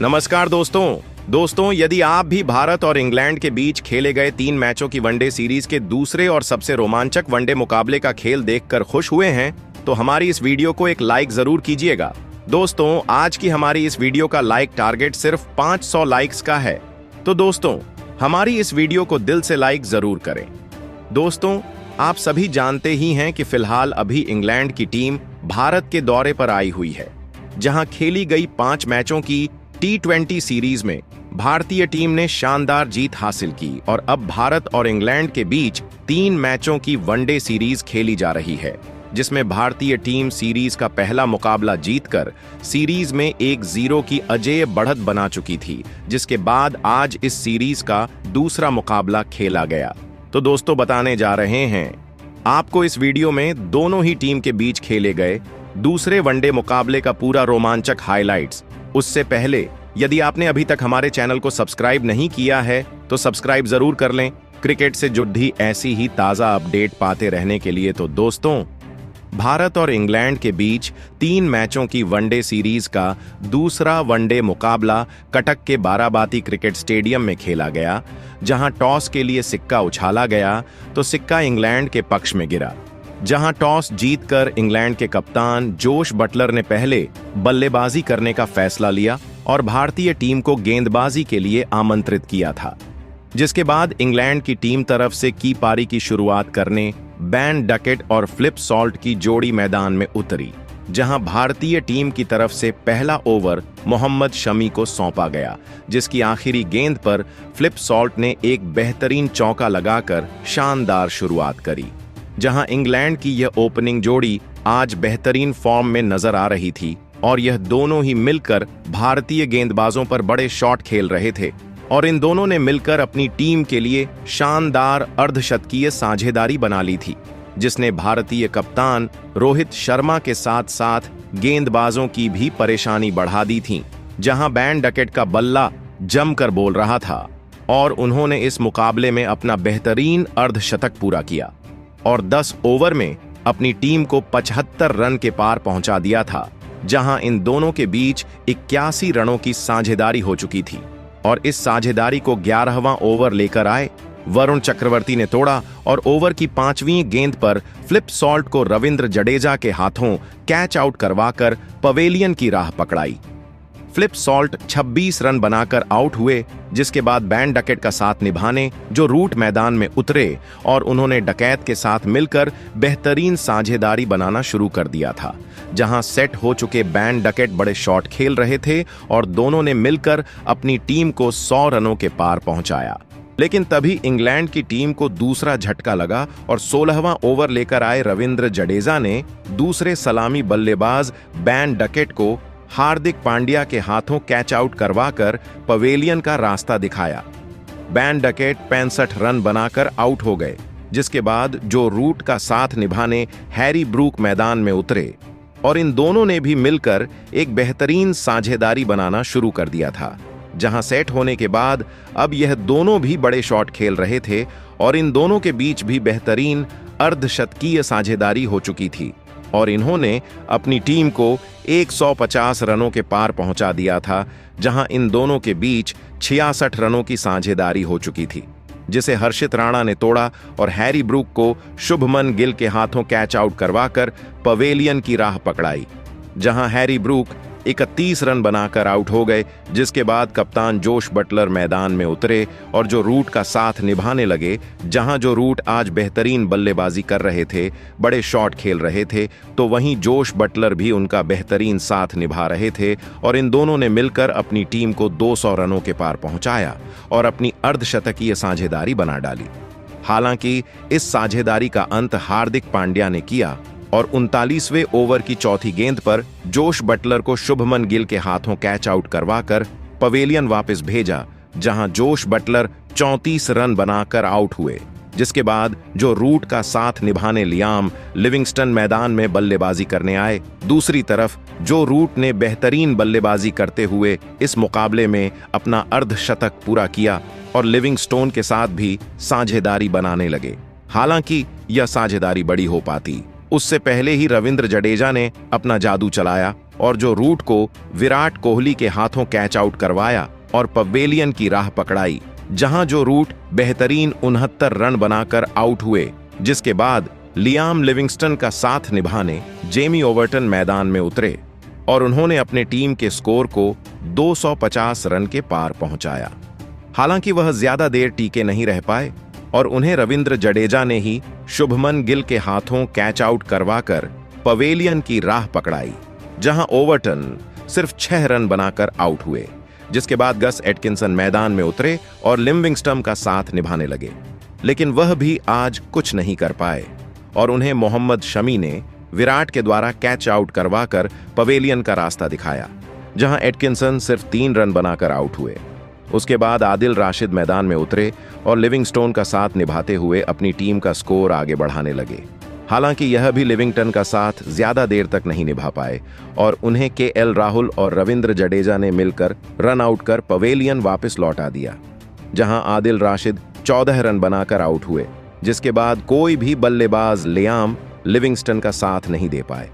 नमस्कार दोस्तों, यदि आप भी भारत और इंग्लैंड के बीच खेले गए 3 मैचों की वनडे सीरीज के दूसरे और सबसे रोमांचक वनडे मुकाबले का खेल देखकर खुश हुए हैं, तो हमारी इस वीडियो को एक लाइक जरूर कीजिएगा। दोस्तों, आज की हमारी इस वीडियो का लाइक टारगेट सिर्फ 500 लाइक्स का है, तो दोस्तों हमारी इस वीडियो को दिल से लाइक जरूर करें। दोस्तों, आप सभी जानते ही हैं कि फिलहाल अभी इंग्लैंड की टीम भारत के दौरे पर आई हुई है, जहां खेली गई 5 मैचों की T20 सीरीज में भारतीय टीम ने शानदार जीत हासिल की और अब भारत और इंग्लैंड के बीच 3 मैचों की वनडे सीरीज खेली जा रही है, जिसमें भारतीय टीम सीरीज का पहला मुकाबला जीतकर सीरीज में 1-0 की अजेय बढ़त बना चुकी थी, जिसके बाद आज इस सीरीज का दूसरा मुकाबला खेला गया। तो दोस्तों, बताने जा रहे हैं आपको इस वीडियो में दोनों ही टीम के बीच खेले गए दूसरे वनडे मुकाबले का पूरा रोमांचक हाइलाइट्स। उससे पहले यदि आपने अभी तक हमारे चैनल को सब्सक्राइब नहीं किया है तो सब्सक्राइब जरूर कर लें क्रिकेट से जुड़ी ऐसी ही ताजा अपडेट पाते रहने के लिए। तो दोस्तों, भारत और इंग्लैंड के बीच 3 मैचों की वनडे सीरीज का दूसरा वनडे मुकाबला कटक के बाराबाती क्रिकेट स्टेडियम में खेला गया, जहां टॉस के लिए सिक्का उछाला गया तो सिक्का इंग्लैंड के पक्ष में गिरा, जहां टॉस जीतकर इंग्लैंड के कप्तान जोश बटलर ने पहले बल्लेबाजी करने का फैसला लिया और भारतीय टीम को गेंदबाजी के लिए आमंत्रित किया था। जिसके बाद इंग्लैंड की टीम तरफ से की पारी की शुरुआत करने बैन डकेट और फ्लिप सॉल्ट की जोड़ी मैदान में उतरी, जहां भारतीय टीम की तरफ से पहला ओवर मोहम्मद शमी को सौंपा गया, जिसकी आखिरी गेंद पर फ्लिप सॉल्ट ने एक बेहतरीन चौका लगाकर शानदार शुरुआत करी। जहां इंग्लैंड की यह ओपनिंग जोड़ी आज बेहतरीन फॉर्म में नजर आ रही थी और यह दोनों ही मिलकर भारतीय गेंदबाजों पर बड़े शॉट खेल रहे थे और इन दोनों ने मिलकर अपनी टीम के लिए शानदार अर्धशतकीय साझेदारी बना ली थी, जिसने भारतीय कप्तान रोहित शर्मा के साथ साथ गेंदबाजों की भी परेशानी बढ़ा दी थी। जहां बैन डकेट का बल्ला जमकर बोल रहा था और उन्होंने इस मुकाबले में अपना बेहतरीन अर्धशतक पूरा किया और 10 ओवर में अपनी टीम को 75 रन के पार पहुंचा दिया था, जहां इन दोनों के बीच 81 रनों की साझेदारी हो चुकी थी और इस साझेदारी को 11वां ओवर लेकर आए वरुण चक्रवर्ती ने तोड़ा और ओवर की 5वीं गेंद पर फ्लिप सॉल्ट को रविंद्र जडेजा के हाथों कैच आउट करवाकर पवेलियन की राह पकड़ाई। फ्लिप सॉल्ट 26 रन बनाकर आउट हुए, जिसके बाद बैन डकेट का साथ निभाने जो रूट मैदान में उतरे और उन्होंने डकैत के साथ मिलकर बेहतरीन साझेदारी बनाना शुरू कर दिया था। जहां सेट हो चुके बैन डकेट बड़े शॉट खेल रहे थे और दोनों ने मिलकर अपनी टीम को 100 रनों के पार पहुंचाया। लेकिन तभी इंग्लैंड की टीम को दूसरा झटका लगा और 16वां ओवर लेकर आए रविंद्र जडेजा ने दूसरे सलामी बल्लेबाज बैन डकेट को हार्दिक पांड्या के हाथों कैच आउट करवाकर पवेलियन का रास्ता दिखाया। बैन डकेट 65 रन बनाकर आउट हो गए, जिसके बाद जो रूट का साथ निभाने हैरी ब्रूक मैदान में उतरे और इन दोनों ने भी मिलकर एक बेहतरीन साझेदारी बनाना शुरू कर दिया था। जहां सेट होने के बाद अब यह दोनों भी बड़े शॉट खेल रहे थे और इन दोनों के बीच भी बेहतरीन अर्धशतकीय साझेदारी हो चुकी थी और इन्होंने अपनी टीम को 150 रनों के पार पहुंचा दिया था, जहां इन दोनों के बीच 66 रनों की साझेदारी हो चुकी थी, जिसे हर्षित राणा ने तोड़ा और हैरी ब्रूक को शुभमन गिल के हाथों कैच आउट करवाकर पवेलियन की राह पकड़ाई, जहां हैरी ब्रूक 31 रन बनाकर आउट हो गए। जिसके बाद कप्तान जोश बटलर मैदान में उतरे और जो रूट का साथ निभाने लगे, जहां जो रूट आज बेहतरीन बल्लेबाजी कर रहे थे, बड़े शॉट खेल रहे थे, तो वहीं जोश बटलर भी उनका बेहतरीन साथ निभा रहे थे और इन दोनों ने मिलकर अपनी टीम को 200 रनों के पार पहुंचाया और अपनी अर्धशतकीय साझेदारी बना डाली। हालांकि इस साझेदारी का अंत हार्दिक पांड्या ने किया और 39वें ओवर की चौथी गेंद पर जोश बटलर को शुभमन गिल के हाथों कैच आउट करवाकर पवेलियन वापस भेजा, जहां जोश बटलर 34 रन बनाकर आउट हुए। जिसके बाद जो रूट का साथ निभाने लियाम लिविंगस्टन मैदान में बल्लेबाजी करने आए। दूसरी तरफ जो रूट ने बेहतरीन बल्लेबाजी करते हुए इस मुकाबले में अपना अर्धशतक पूरा किया और लिविंगस्टोन के साथ भी साझेदारी बनाने लगे। हालांकि यह साझेदारी बड़ी हो पाती, उससे पहले ही रविंद्र जडेजा ने अपना जादू चलाया और जो रूट को विराट कोहली के हाथों कैच आउट करवाया और पवेलियन की राह पकड़ाई, जहां जो रूट बेहतरीन 69 रन बनाकर आउट हुए, जिसके बाद लियाम लिविंगस्टन का साथ निभाने जेमी ओवर्टन मैदान में उतरे और उन्होंने अपने टीम के स्कोर को 250 रन के पार पहुंचाया। हालांकि वह ज्यादा देर टीके नहीं रह पाए और उन्हें रविंद्र जडेजा ने ही शुभमन गिल के हाथों कैच आउट करवाकर पवेलियन की राह पकड़ाई, जहां ओवर्टन सिर्फ 6 रन बनाकर आउट हुए, जिसके बाद गस एटकिंसन मैदान में उतरे और लिविंगस्टन का साथ निभाने लगे। लेकिन वह भी आज कुछ नहीं कर पाए और उन्हें मोहम्मद शमी ने विराट के द्वारा कैच आउट करवाकर पवेलियन का रास्ता दिखाया, जहां एटकिंसन सिर्फ 3 रन बनाकर आउट हुए। उसके बाद आदिल राशिद मैदान में उतरे और लिविंगस्टोन का साथ निभाते हुए अपनी टीम का स्कोर आगे बढ़ाने लगे। हालांकि यह भी लिविंगस्टन का साथ ज्यादा देर तक नहीं निभा पाए और उन्हें केएल राहुल और रविंद्र जडेजा ने मिलकर रन आउट कर पवेलियन वापस लौटा दिया, जहां आदिल राशिद 14 रन बनाकर आउट हुए, जिसके बाद कोई भी बल्लेबाज लियाम लिविंगस्टन का साथ नहीं दे पाए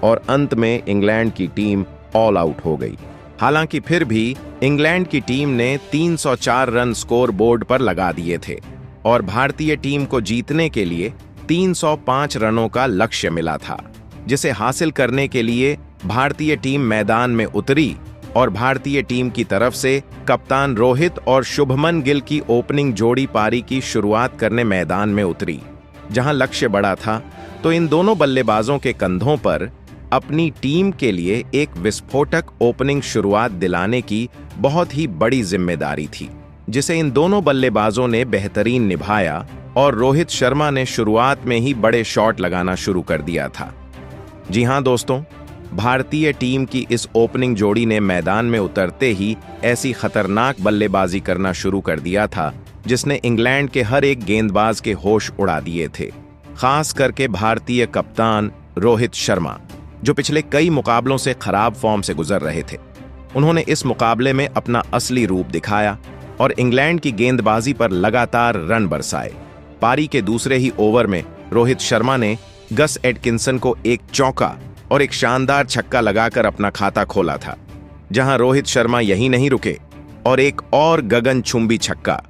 और अंत में इंग्लैंड की टीम ऑल आउट हो गई। हालांकि फिर भी इंग्लैंड की टीम ने 304 रन स्कोर बोर्ड पर लगा दिए थे और भारतीय टीम को जीतने के लिए 305 रनों का लक्ष्य मिला था, जिसे हासिल करने के लिए भारतीय टीम मैदान में उतरी और भारतीय टीम की तरफ से कप्तान रोहित और शुभमन गिल की ओपनिंग जोड़ी पारी की शुरुआत करने मैदान में उतरी। जहां लक्ष्य बड़ा था, तो इन दोनों बल्लेबाजों के कंधों पर अपनी टीम के लिए एक विस्फोटक ओपनिंग शुरुआत दिलाने की बहुत ही बड़ी जिम्मेदारी थी, जिसे इन दोनों बल्लेबाजों ने बेहतरीन निभाया और रोहित शर्मा ने शुरुआत में ही बड़े शॉट लगाना शुरू कर दिया था। जी हां दोस्तों, भारतीय टीम की इस ओपनिंग जोड़ी ने मैदान में उतरते ही ऐसी खतरनाक बल्लेबाजी करना शुरू कर दिया था, जिसने इंग्लैंड के हर एक गेंदबाज के होश उड़ा दिए थे, खास करके भारतीय कप्तान रोहित शर्मा, जो पिछले कई मुकाबलों से खराब फॉर्म से गुजर रहे थे। उन्होंने इस मुकाबले में अपना असली रूप दिखाया और इंग्लैंड की गेंदबाजी पर लगातार रन बरसाए। पारी के दूसरे ही ओवर में रोहित शर्मा ने गस एटकिंसन को एक चौका और एक शानदार छक्का लगाकर अपना खाता खोला था, जहां रोहित शर्मा यहीं नहीं रुके और एक और गगनचुंबी छक्का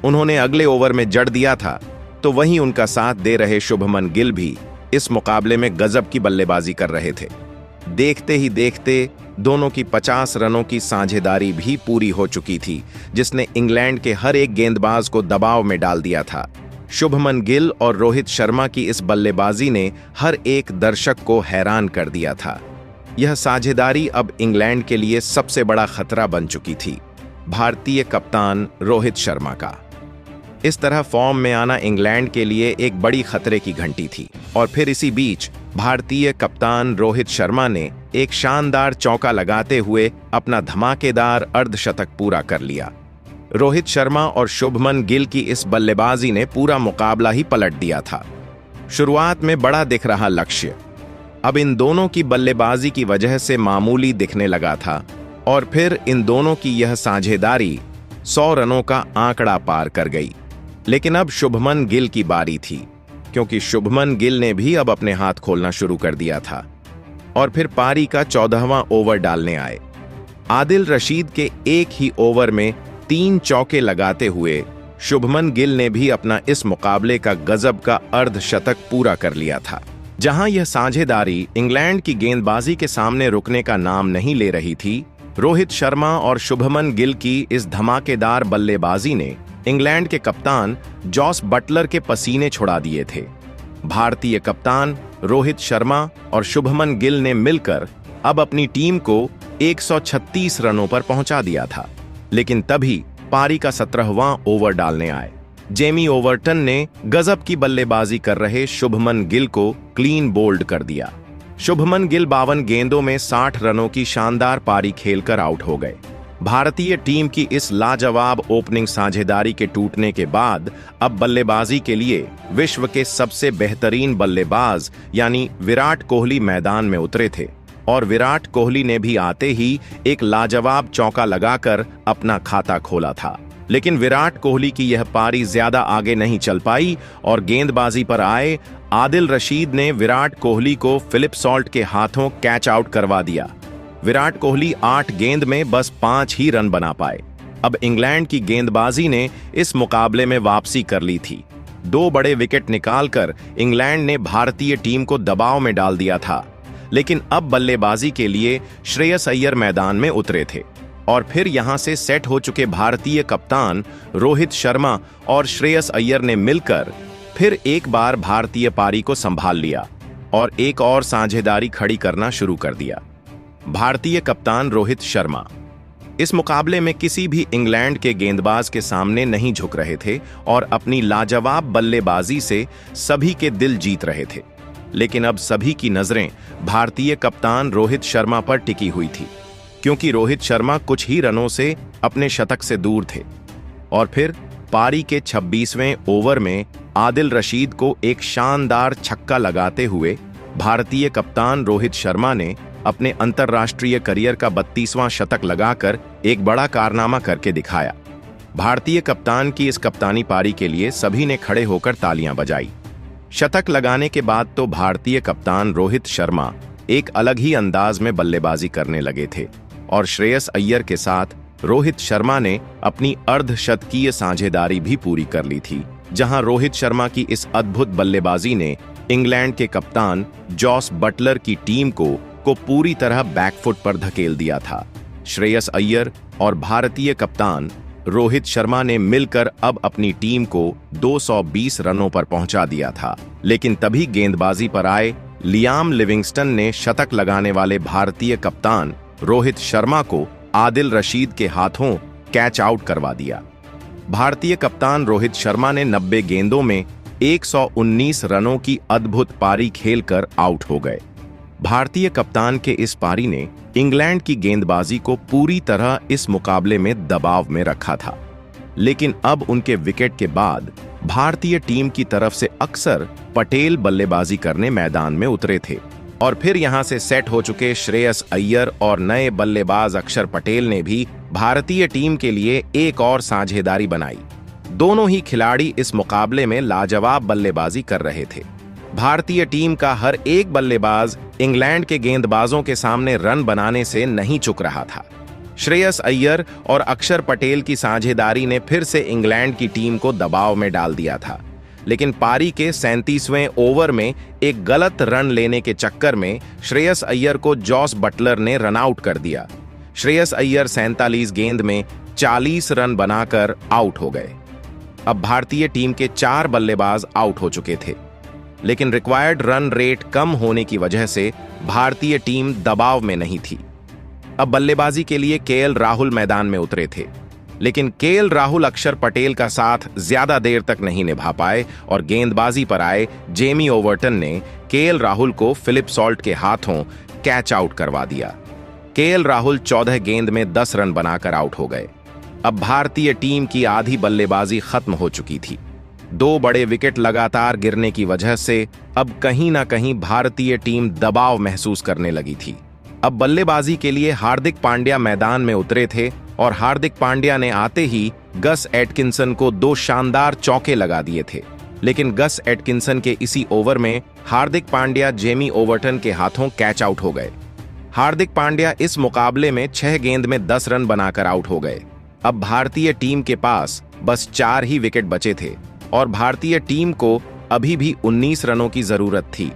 उन्होंने अगले ओवर में जड़ दिया था, तो वहीं उनका साथ दे रहे शुभमन गिल भी इस मुकाबले में गजब की बल्लेबाजी कर रहे थे। देखते ही देखते दोनों की 50 रनों की साझेदारी भी पूरी हो चुकी थी, जिसने इंग्लैंड के हर एक गेंदबाज को दबाव में डाल दिया था। शुभमन गिल और रोहित शर्मा की इस बल्लेबाजी ने हर एक दर्शक को हैरान कर दिया था। यह साझेदारी अब इंग्लैंड के लिए सबसे बड़ा खतरा बन चुकी थी, भारतीय कप्तान रोहित शर्मा का। इस तरह फॉर्म में आना इंग्लैंड के लिए एक बड़ी खतरे की घंटी थी और फिर इसी बीच भारतीय कप्तान रोहित शर्मा ने एक शानदार चौका लगाते हुए अपना धमाकेदार अर्धशतक पूरा कर लिया। रोहित शर्मा और शुभमन गिल की इस बल्लेबाजी ने पूरा मुकाबला ही पलट दिया था। शुरुआत में बड़ा दिख रहा लक्ष्य अब इन दोनों की बल्लेबाजी की वजह से मामूली दिखने लगा था और फिर इन दोनों की यह साझेदारी 100 रनों का आंकड़ा पार कर गई। लेकिन अब शुभमन गिल की बारी थी, क्योंकि शुभमन गिल ने भी अब अपने हाथ खोलना शुरू कर दिया था और फिर पारी का 14वां ओवर डालने आए। आदिल रशीद के एक ही ओवर में 3 चौके लगाते हुए शुभमन गिल ने भी अपना इस मुकाबले का गजब का अर्धशतक पूरा कर लिया था। जहां यह साझेदारी इंग्लैंड की गेंदबाजी के सामने रुकने का नाम नहीं ले रही थी, रोहित शर्मा और शुभमन गिल की इस धमाकेदार बल्लेबाजी ने इंग्लैंड के कप्तान जॉस बटलर के पसीने छुड़ा दिए थे। भारतीय कप्तान रोहित शर्मा और शुभमन गिल ने मिलकर अब अपनी टीम को 136 रनों पर पहुंचा दिया था। लेकिन तभी पारी का 17वां ओवर डालने आए। जेमी ओवर्टन ने गजब की बल्लेबाजी कर रहे शुभमन गिल को क्लीन बोल्ड कर दिया। शुभमन गिल 52 गेंदों में 60 रनों की शानदार पारी खेलकर आउट हो गए। भारतीय टीम की इस लाजवाब ओपनिंग साझेदारी के टूटने के बाद अब बल्लेबाजी के लिए विश्व के सबसे बेहतरीन बल्लेबाज यानी विराट कोहली मैदान में उतरे थे और विराट कोहली ने भी आते ही एक लाजवाब चौका लगाकर अपना खाता खोला था। लेकिन विराट कोहली की यह पारी ज्यादा आगे नहीं चल पाई और गेंदबाजी पर आए आदिल रशीद ने विराट कोहली को फिलिप सॉल्ट के हाथों कैच आउट करवा दिया विराट कोहली 8 गेंद में बस 5 ही रन बना पाए। अब इंग्लैंड की गेंदबाजी ने इस मुकाबले में वापसी कर ली थी। 2 बड़े विकेट निकालकर इंग्लैंड ने भारतीय टीम को दबाव में डाल दिया था, लेकिन अब बल्लेबाजी के लिए श्रेयस अय्यर मैदान में उतरे थे और फिर यहां से सेट हो चुके भारतीय कप्तान रोहित शर्मा और श्रेयस अय्यर ने मिलकर फिर एक बार भारतीय पारी को संभाल लिया और एक और साझेदारी खड़ी करना शुरू कर दिया। भारतीय कप्तान रोहित शर्मा इस मुकाबले में किसी भी इंग्लैंड के गेंदबाज के सामने नहीं झुक रहे थे और अपनी लाजवाब बल्लेबाजी से सभी के दिल जीत रहे थे। लेकिन अब सभी की नजरें भारतीय कप्तान रोहित शर्मा पर टिकी हुई थी, क्योंकि रोहित शर्मा कुछ ही रनों से अपने शतक से दूर थे। और फिर पारी के 26वें ओवर में आदिल रशीद को एक शानदार छक्का लगाते हुए भारतीय कप्तान रोहित शर्मा ने अपने अंतर्राष्ट्रीय करियर का 32वां शतक लगाकर एक बड़ा कारनामा करके दिखाया। भारतीय कप्तान की इस कप्तानी पारी के लिए सभी ने खड़े होकर तालियां बजाई। शतक लगाने के बाद तो भारतीय कप्तान रोहित शर्मा एक अलग ही अंदाज में बल्लेबाजी करने लगे थे और श्रेयस अय्यर के साथ रोहित शर्मा ने अपनी अर्धशतकीय साझेदारी भी पूरी कर ली थी, जहां रोहित शर्मा की इस अद्भुत बल्लेबाजी ने इंग्लैंड के कप्तान जॉस बटलर की टीम को पूरी तरह बैकफुट पर धकेल दिया था। श्रेयस अय्यर और भारतीय कप्तान रोहित शर्मा ने मिलकर अब अपनी टीम को 220 रनों पर पहुंचा दिया था, लेकिन तभी गेंदबाजी पर आए लियाम लिविंगस्टन ने शतक लगाने वाले भारतीय कप्तान रोहित शर्मा को आदिल रशीद के हाथों कैच आउट करवा दिया। भारतीय कप्तान रोहित शर्मा ने 90 गेंदों में 119 रनों की अद्भुत पारी खेलकर आउट हो गए। भारतीय कप्तान के इस पारी ने इंग्लैंड की गेंदबाजी को पूरी तरह इस मुकाबले में दबाव में रखा था, लेकिन अब उनके विकेट के बाद भारतीय टीम की तरफ से अक्सर पटेल बल्लेबाजी करने मैदान में उतरे थे और फिर यहां से सेट हो चुके श्रेयस अय्यर और नए बल्लेबाज अक्षर पटेल ने भी भारतीय टीम के लिए एक और साझेदारी बनाई। दोनों ही खिलाड़ी इस मुकाबले में लाजवाब बल्लेबाजी कर रहे थे। भारतीय टीम का हर एक बल्लेबाज इंग्लैंड के गेंदबाजों के सामने रन बनाने से नहीं चूक रहा था। श्रेयस अय्यर और अक्षर पटेल की साझेदारी ने फिर से इंग्लैंड की टीम को दबाव में डाल दिया था, लेकिन पारी के 37वें ओवर में एक गलत रन लेने के चक्कर में श्रेयस अय्यर को जॉस बटलर ने रन आउट कर दिया। श्रेयस अय्यर 47 गेंद में 40 रन बनाकर आउट हो गए। अब भारतीय टीम के 4 बल्लेबाज आउट हो चुके थे, लेकिन रिक्वायर्ड रन रेट कम होने की वजह से भारतीय टीम दबाव में नहीं थी। अब बल्लेबाजी के लिए केएल राहुल मैदान में उतरे थे, लेकिन केएल राहुल अक्षर पटेल का साथ ज्यादा देर तक नहीं निभा पाए और गेंदबाजी पर आए जेमी ओवर्टन ने केएल राहुल को फिलिप सॉल्ट के हाथों कैच आउट करवा दिया। केएल राहुल 14 गेंद में 10 रन बनाकर आउट हो गए। अब भारतीय टीम की आधी बल्लेबाजी खत्म हो चुकी थी। 2 बड़े विकेट लगातार गिरने की वजह से अब कहीं ना कहीं भारतीय टीम दबाव महसूस करने लगी थी। अब बल्लेबाजी के लिए हार्दिक पांड्या मैदान में उतरे थे और हार्दिक पांड्या ने आते ही गस एटकिंसन को 2 शानदार चौके लगा दिए थे, लेकिन गस एटकिंसन के इसी ओवर में हार्दिक पांड्या जेमी ओवर्टन के हाथों कैच आउट हो गए। हार्दिक पांड्या इस मुकाबले में 6 गेंद में 10 रन बनाकर आउट हो गए। अब भारतीय टीम के पास बस 4 ही विकेट बचे थे और भारतीय टीम को अभी भी 19 रनों की जरूरत थी।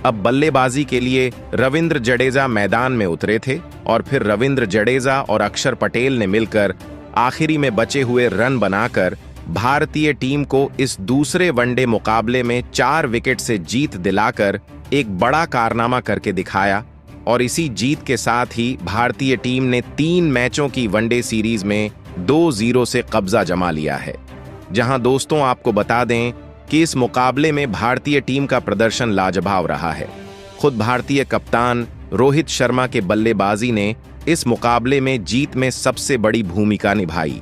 अब बल्लेबाजी के लिए रविंद्र जडेजा मैदान में उतरे थे और फिर रविंद्र जडेजा और अक्षर पटेल ने मिलकर आखिरी में बचे हुए रन बनाकर भारतीय टीम को इस दूसरे वनडे मुकाबले में 4 विकेट से जीत दिलाकर एक बड़ा कारनामा करके दिखाया और इसी जीत के साथ ही भारतीय टीम ने 3 मैचों की वनडे सीरीज में 2-0 से कब्जा जमा लिया है। जहां दोस्तों आपको बता दें कि इस मुकाबले में भारतीय टीम का प्रदर्शन लाजवाब रहा है। खुद भारतीय कप्तान रोहित शर्मा के बल्लेबाजी ने इस मुकाबले में जीत में सबसे बड़ी भूमिका निभाई।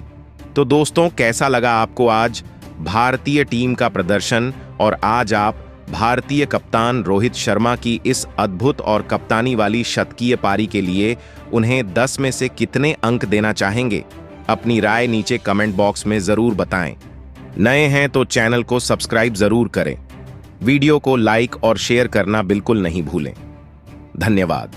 तो दोस्तों कैसा लगा आपको आज भारतीय टीम का प्रदर्शन और आज आप भारतीय कप्तान रोहित शर्मा की इस अद्भुत और कप्तानी वाली शतकीय पारी के लिए उन्हें 10 में से कितने अंक देना चाहेंगे? अपनी राय नीचे कमेंट बॉक्स में जरूर बताएं। नए हैं तो चैनल को सब्सक्राइब जरूर करें। वीडियो को लाइक और शेयर करना बिल्कुल नहीं भूलें। धन्यवाद।